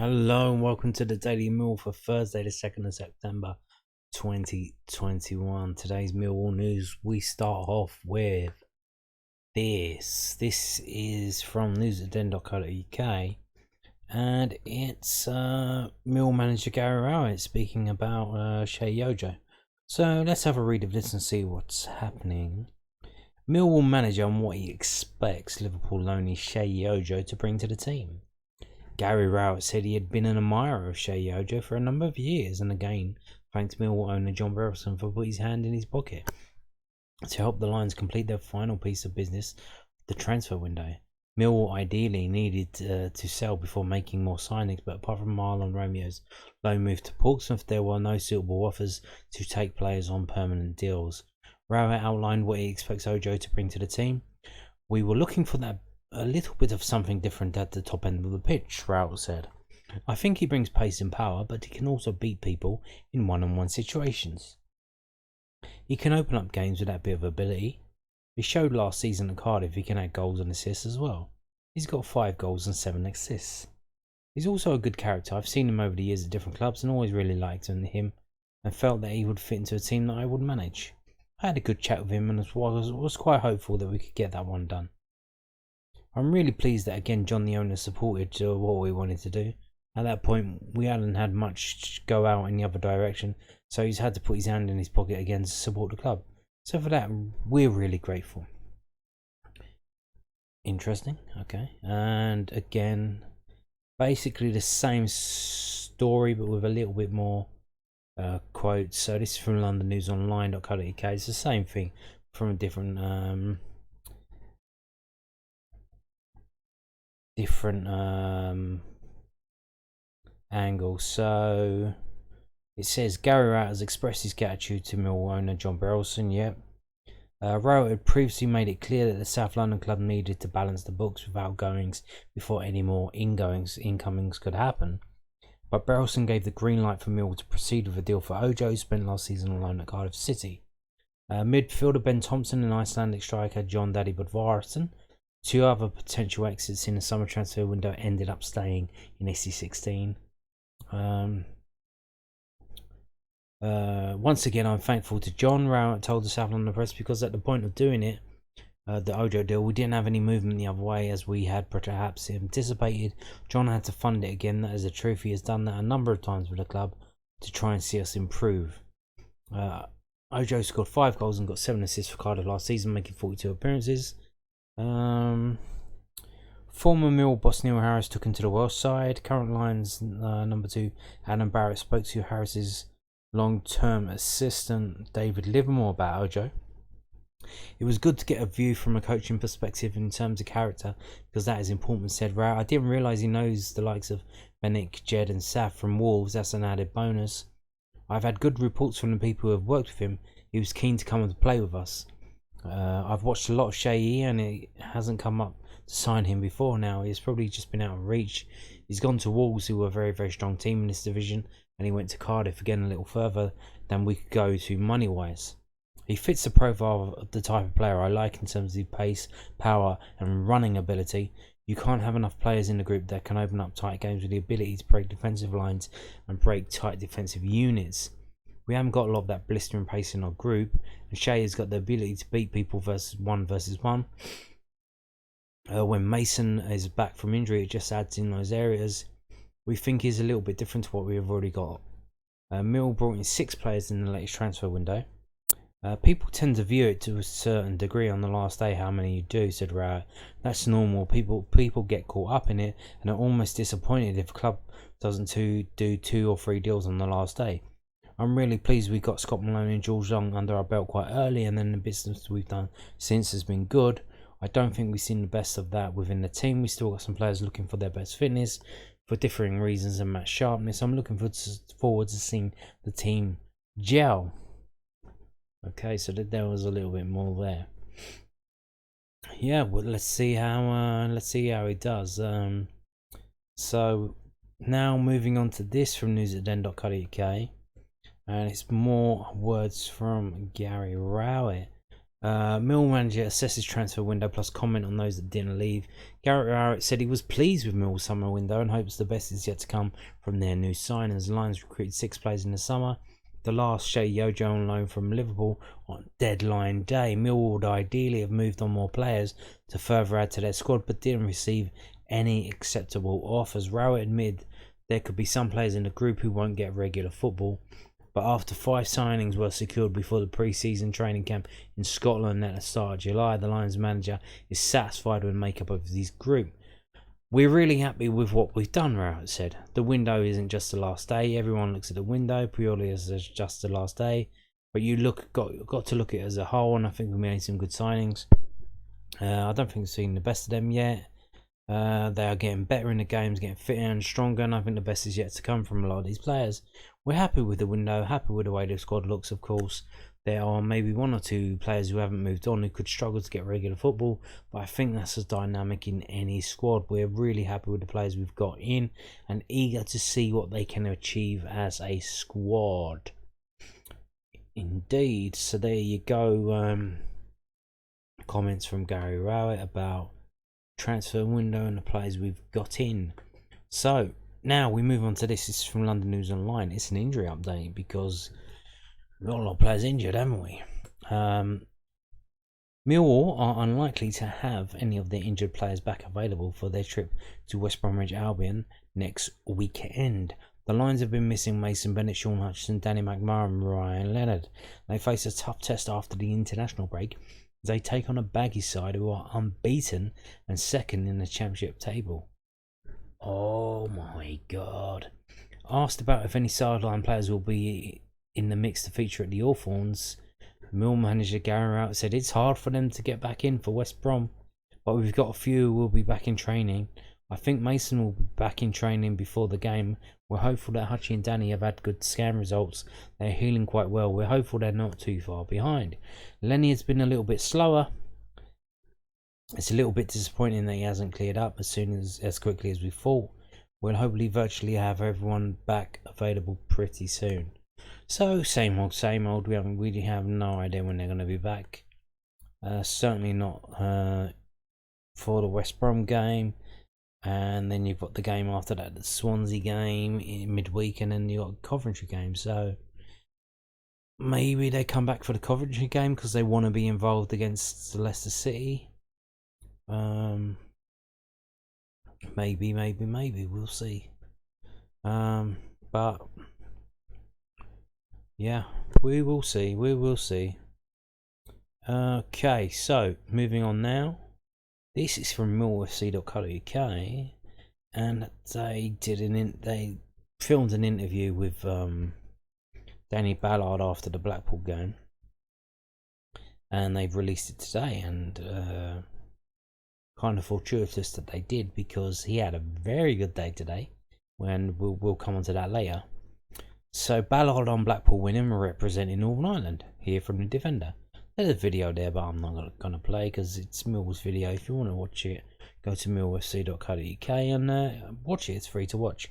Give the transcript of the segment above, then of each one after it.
Hello and welcome to the Daily Mill for Thursday, the 2nd of September 2021. Today's Millwall news, we start off with this. This is from news@den.co.uk and it's Mill manager Gary Rowett speaking about Sheyi Ojo. So let's have a read of this and see what's happening. Millwall manager and what he expects Liverpool loanee Sheyi Ojo to bring to the team. Gary Rowett said he had been an admirer of Sheyi Ojo for a number of years, and again thanked Millwall owner John Berylson for putting his hand in his pocket to help the Lions complete their final piece of business, the transfer window. Millwall ideally needed to sell before making more signings, but apart from Marlon Romeo's loan move to Portsmouth, there were no suitable offers to take players on permanent deals. Rowett outlined what he expects Ojo to bring to the team. We were looking for that a little bit of something different at the top end of the pitch, Rowett said. I think he brings pace and power, but he can also beat people in one-on-one situations. He can open up games with that bit of ability. He showed last season at Cardiff he can add goals and assists as well. He's got 5 goals and 7 assists. He's also a good character. I've seen him over the years at different clubs and always really liked him and felt that he would fit into a team that I would manage. I had a good chat with him and was quite hopeful that we could get that one done. I'm really pleased that again John the owner supported what we wanted to do. At that point we hadn't had much go out in the other direction, so he's had to put his hand in his pocket again to support the club. So for that we're really grateful. Interesting, okay. And again, basically the same story but with a little bit more quotes. So this is from londonnewsonline.co.uk. It's the same thing from a different angle. So it says Gary Rowett has expressed his gratitude to Millwall owner John Berylson. Yep. Rowett had previously made it clear that the South London club needed to balance the books with outgoings before any more incomings could happen. But Berylson gave the green light for Millwall to proceed with a deal for Ojo, who spent last season on loan at Cardiff City. Midfielder Ben Thompson and Icelandic striker Jon Dadi Bodvarsson. 2 other potential exits in the summer transfer window ended up staying in SC16. Once again, I'm thankful to John, Rowett told the South London Press, because at the point of doing it, the Ojo deal, we didn't have any movement the other way as we had perhaps anticipated. John had to fund it again. That is the truth. He has done that a number of times with the club to try and see us improve. Ojo scored 5 goals and got 7 assists for Cardiff last season, making 42 appearances. Former Mill boss Neil Harris took him to the Welsh side. Current Lions number 2 Adam Barrett spoke to Harris's long-term assistant David Livermore about Ojo. It was good to get a view from a coaching perspective in terms of character, because that is important, said Rowett. I didn't realise he knows the likes of Benik, Jed and Saf from Wolves. That's an added bonus. I've had good reports from the people who have worked with him. He was keen to come and play with us. I've watched a lot of Sheyi and it hasn't come up to sign him before now. He's probably just been out of reach. He's gone to Wolves, who were a very, very strong team in this division, and he went to Cardiff again a little further than we could go to money-wise. He fits the profile of the type of player I like in terms of pace, power and running ability. You can't have enough players in the group that can open up tight games with the ability to break defensive lines and break tight defensive units. We haven't got a lot of that blistering pace in our group, and Sheyi has got the ability to beat people versus one. When Mason is back from injury, it just adds in those areas. We think he's a little bit different to what we have already got. Mill brought in 6 players in the latest transfer window. People tend to view it to a certain degree on the last day, how many you do, said Rowett. That's normal. People get caught up in it and are almost disappointed if a club doesn't do 2 or 3 deals on the last day. I'm really pleased we got Scott Malone and George Long under our belt quite early, and then the business we've done since has been good. I don't think we've seen the best of that within the team. We still got some players looking for their best fitness for differing reasons and match sharpness. I'm looking forward to seeing the team gel. Okay, so there was a little bit more there. Yeah, well, let's see how he does. So now moving on to this from news@den.co.uk. And it's more words from Gary Rowett. Mill manager assesses transfer window plus comment on those that didn't leave. Rowett said he was pleased with Mill's summer window and hopes the best is yet to come from their new signings. The Lions recruited 6 players in the summer. The last, Sheyi Ojo, on loan from Liverpool on deadline day. Mill would ideally have moved on more players to further add to their squad, but didn't receive any acceptable offers. Rowett admitted there could be some players in the group who won't get regular football. But after 5 signings were secured before the pre-season training camp in Scotland at the start of July, the Lions manager is satisfied with the makeup of his group. We're really happy with what we've done, Rowett said. The window isn't just the last day. Everyone looks at the window purely as just the last day. But you got to look at it as a whole, and I think we made some good signings. I don't think we've seen the best of them yet. They are getting better in the games, getting fitter and stronger, and I think the best is yet to come from a lot of these players. We're happy with the window, happy with the way the squad looks, of course. There are maybe 1 or 2 players who haven't moved on who could struggle to get regular football, but I think that's as dynamic in any squad. We're really happy with the players we've got in and eager to see what they can achieve as a squad. Indeed, so there you go. Comments from Gary Rowett about transfer window and the players we've got in. So now we move on to this. This is from London News Online. It's an injury update because we've got a lot of players injured, haven't we? Millwall are unlikely to have any of their injured players back available for their trip to West Bromwich Albion next weekend. The Lions have been missing Mason Bennett, Sean Hutchinson, Danny McMahon and Ryan Leonard. They face a tough test after the international break. They take on a baggy side who are unbeaten and second in the championship table. Oh my god. Asked about if any sideline players will be in the mix to feature at the Hawthorns, Mill manager Gary Rowett said it's hard for them to get back in for West Brom, but we've got a few who will be back in training. I think Mason will be back in training before the game. We're hopeful that Hutchie and Danny have had good scan results. They're healing quite well. We're hopeful they're not too far behind. Lenny has been a little bit slower. It's a little bit disappointing that he hasn't cleared up as quickly as we thought. We'll hopefully virtually have everyone back available pretty soon. So same old, same old. We really have no idea when they're going to be back. Certainly not for the West Brom game. And then you've got the game after that, the Swansea game in midweek, and then you've got the Coventry game. So maybe they come back for the Coventry game because they want to be involved against Leicester City. Maybe, we'll see. But yeah, we will see. Okay, so moving on now. This is from millwallfc.co.uk, and they filmed an interview with Danny Ballard after the Blackpool game, and they've released it today. And kind of fortuitous that they did, because he had a very good day today. When we'll come on to that later. So Ballard on Blackpool winning, representing Northern Ireland. Here from the defender. There's a video there, but I'm not going to play because it's Millwall's video. If you want to watch it, go to millwallfc.co.uk and watch it. It's free to watch.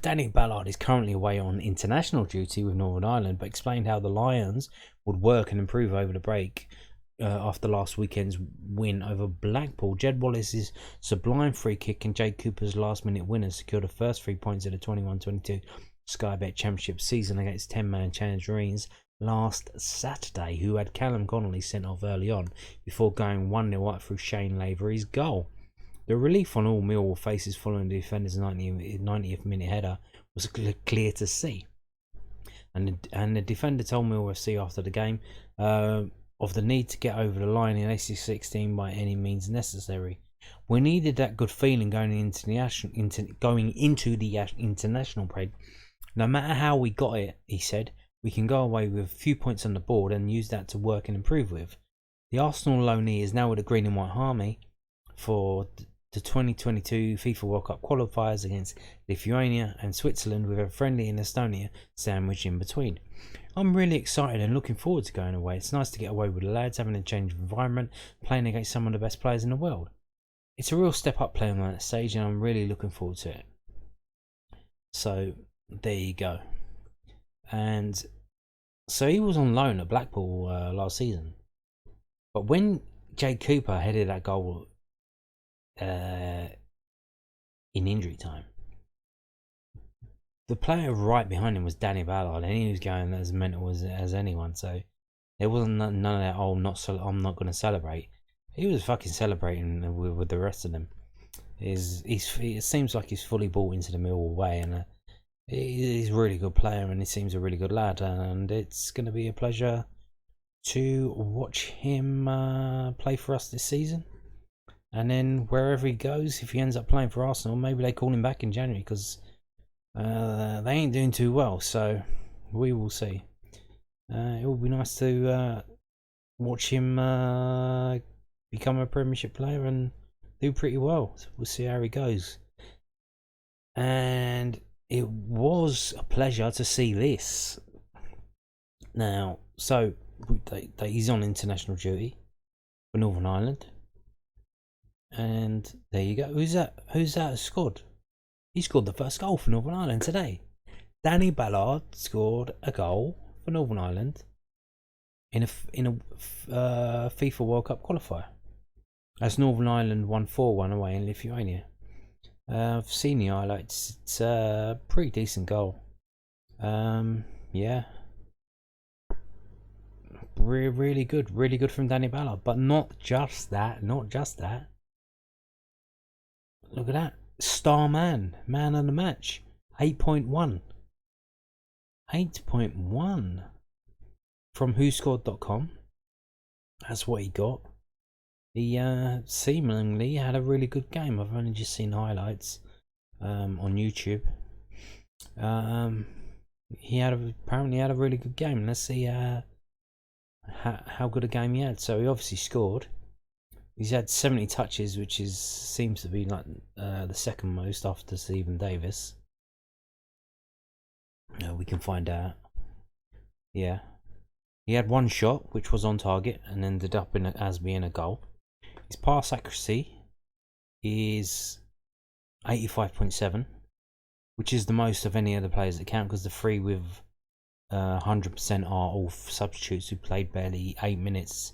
Danny Ballard is currently away on international duty with Northern Ireland, but explained how the Lions would work and improve over the break after last weekend's win over Blackpool. Jed Wallace's sublime free kick and Jake Cooper's last-minute winner secured the first 3 points of the 21-22 Sky Bet Championship season against 10-man Tangerines last Saturday, who had Callum Connolly sent off early on before going 1-0 up through Shane Lavery's goal. The relief on all Millwall faces following the defender's 90th minute header was clear to see. And the defender told Millwall FC after the game of the need to get over the line in AC16 by any means necessary. We needed that good feeling going into the international break. No matter how we got it, he said, we can go away with a few points on the board and use that to work and improve with. The Arsenal loanee is now with the Green and White Army for the 2022 FIFA World Cup qualifiers against Lithuania and Switzerland, with a friendly in Estonia sandwiched in between. I'm really excited and looking forward to going away. It's nice to get away with the lads, having a change of environment, playing against some of the best players in the world. It's a real step up playing on that stage, and I'm really looking forward to it. So there you go. And so he was on loan at Blackpool last season, But when Jay Cooper headed that goal in injury time, the player right behind him was Danny Ballard, and he was going as mental as anyone. So there wasn't none of that. Oh, I'm not going to celebrate. He was fucking celebrating with the rest of them. It seems like he's fully bought into the Millwall way, and he's a really good player, and he seems a really good lad. And it's going to be a pleasure to watch him play for us this season. And then wherever he goes, if he ends up playing for Arsenal, maybe they call him back in January, because they ain't doing too well. So we will see. It will be nice to watch him become a Premiership player and do pretty well. So we'll see how he goes. And it was a pleasure to see this. Now, so he's on international duty for Northern Ireland. And there you go. Who's that scored? He scored the first goal for Northern Ireland today. Danny Ballard scored a goal for Northern Ireland in a FIFA World Cup qualifier, as Northern Ireland won 4-1 away in Lithuania. I've seen the highlights. It's a pretty decent goal. Yeah, really good from Danny Ballard. But not just that. Look at that. Star man of the match. 8.1 from whoscored.com. That's what he got. He seemingly had a really good game. I've only just seen highlights on YouTube. He apparently had a really good game. Let's see how good a game he had. So he obviously scored. He's had 70 touches, which seems to be like the second most after Stephen Davis. We can find out. Yeah, he had one shot, which was on target, and ended up as being a goal. His pass accuracy is 85.7, which is the most of any other players that count, because the three with 100% are all substitutes who played barely 8 minutes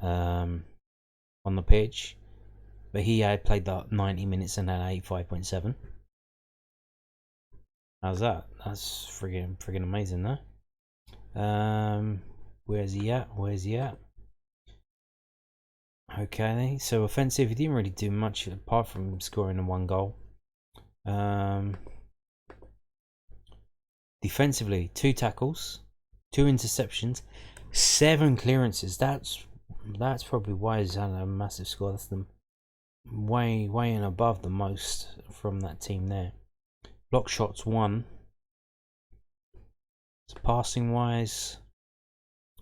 on the pitch. But he had played that 90 minutes and had 85.7. How's that? That's friggin' amazing, though. Where's he at? Okay, so offensive, he didn't really do much apart from scoring a one goal. Defensively, 2 tackles, 2 interceptions, 7 clearances. That's probably why he's had a massive score. That's the way and above the most from that team there. Block shots 1. So passing wise,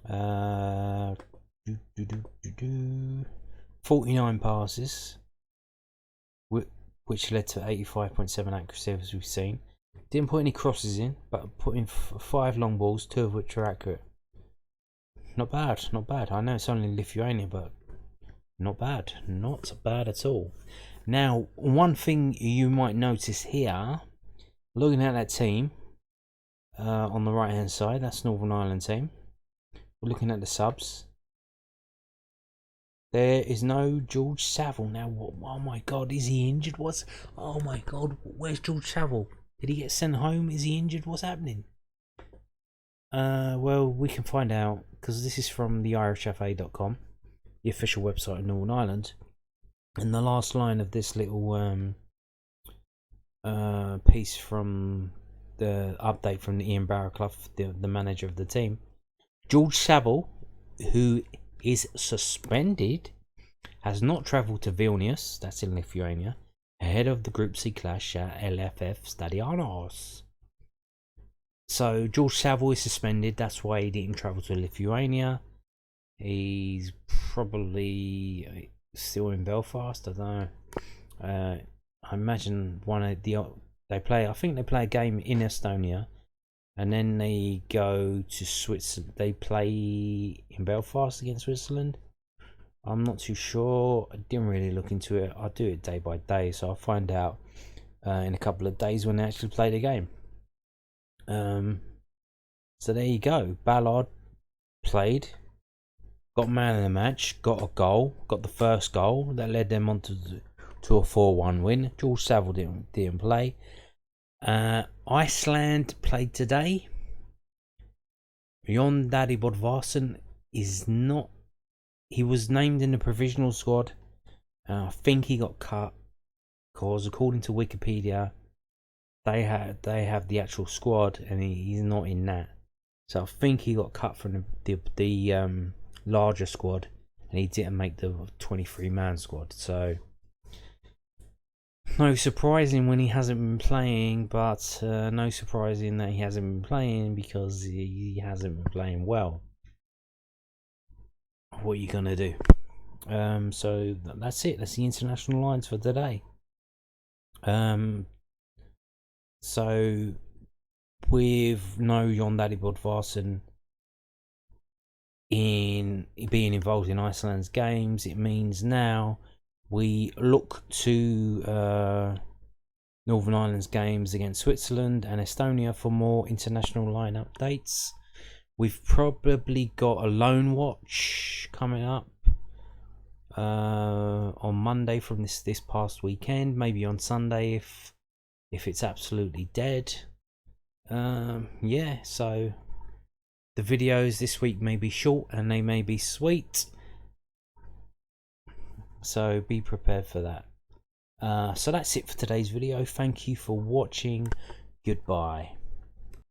49 passes, which led to 85.7 accuracy, as we've seen. Didn't put any crosses in, but put in 5 long balls, 2 of which are accurate. Not bad. I know it's only Lithuania, but not bad at all. Now, one thing you might notice here, looking at that team on the right hand side, that's Northern Ireland team. We're looking at the subs. There is no George Saville now. Oh my God, is he injured? Oh my God, where's George Saville? Did he get sent home? Is he injured? What's happening? Well, we can find out, because this is from the irishfa.com, the official website of Northern Ireland. And the last line of this little piece from the update from the Ian Barraclough, the manager of the team, George Saville, who is suspended, has not travelled to Vilnius, that's in Lithuania, ahead of the Group C clash at LFF Stadionos. So George Saville is suspended. That's why he didn't travel to Lithuania. He's probably still in Belfast. I don't know. I imagine they play a game in Estonia, and then they go to Switzerland. They play in Belfast against Switzerland. I'm not too sure. I didn't really look into it. I'll do it day by day, so I'll find out in a couple of days when they actually play the game. So there you go. Ballard played. got man of the match, got a goal, got the first goal that led them on to a 4-1 win. George Saville didn't play. Iceland played today. Jon Dadi Bodvarsson is not. He was named in the provisional squad. I think he got cut because, according to Wikipedia, they have the actual squad and he's not in that. So I think he got cut from the larger squad and he didn't make the 23-man squad. So no surprising when he hasn't been playing, but no surprising that he hasn't been playing because he hasn't been playing well. What are you gonna do? So that's it. That's the international lines for today. So with no Jon Dadi Bodvarsson in being involved in Iceland's games, it means now we look to Northern Ireland's games against Switzerland and Estonia for more international line updates. We've probably got a loan watch coming up on Monday from this past weekend, maybe on Sunday if it's absolutely dead. Yeah, so the videos this week may be short and they may be sweet, so be prepared for that. So that's it for today's video. Thank you for watching. Goodbye.